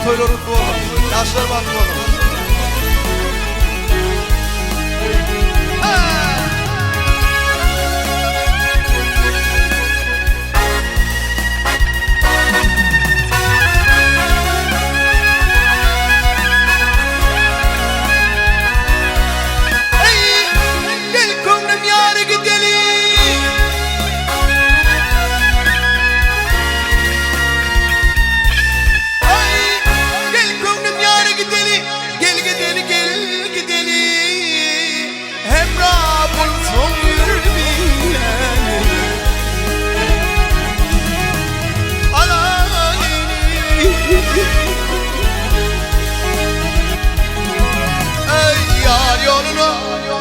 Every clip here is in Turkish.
söyle unutma oğlum. Yaşlar bakma oğlum.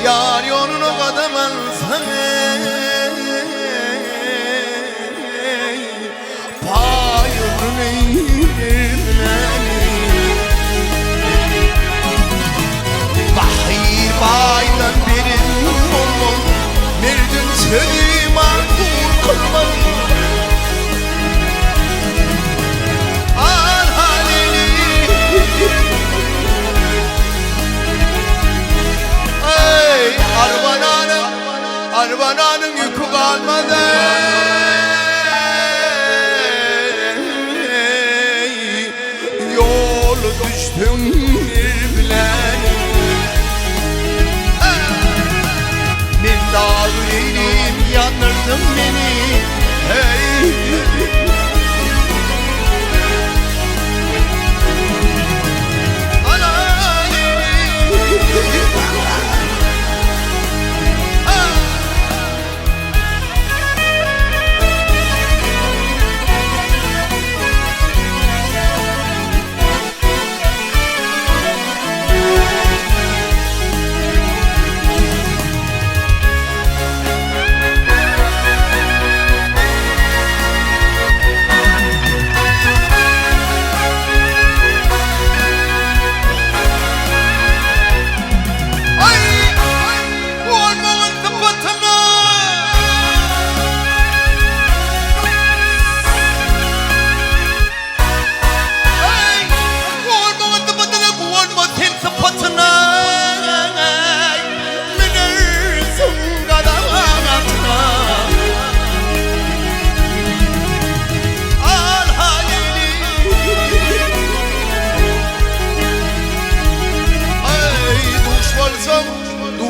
Yar yolunu kadem alsan payını eyleni Bahir baydan birin olmam Merdin sevdiğim artık kurban Al halini Arbananın yükü kalmadı Yolu düştüm bir bilen Bir dağ yüreğim yandırdın beni hey.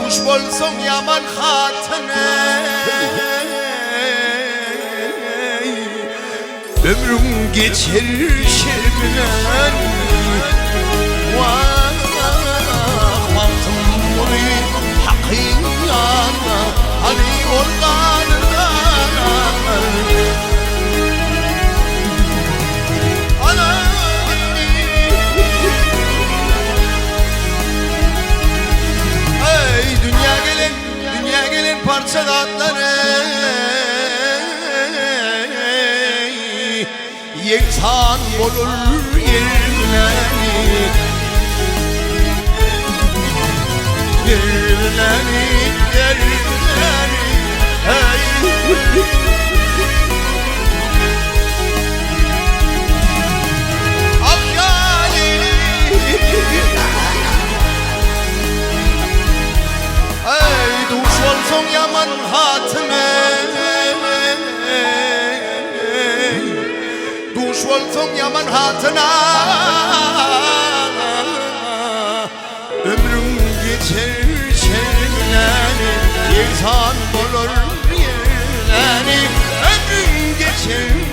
Duş bolsun yaman hatine Ömrüm geçer şerbilen Baktım bunu hakkıyla Hani organına Dünya gelin parça dağıtları Yeksan olur yerleri Yerleri, yerleri hey. Duş olsun yaman hatine Duş olsun yaman hatına Ömrüm geçer şerleni Yeksan olur yerleri Ömrüm geçer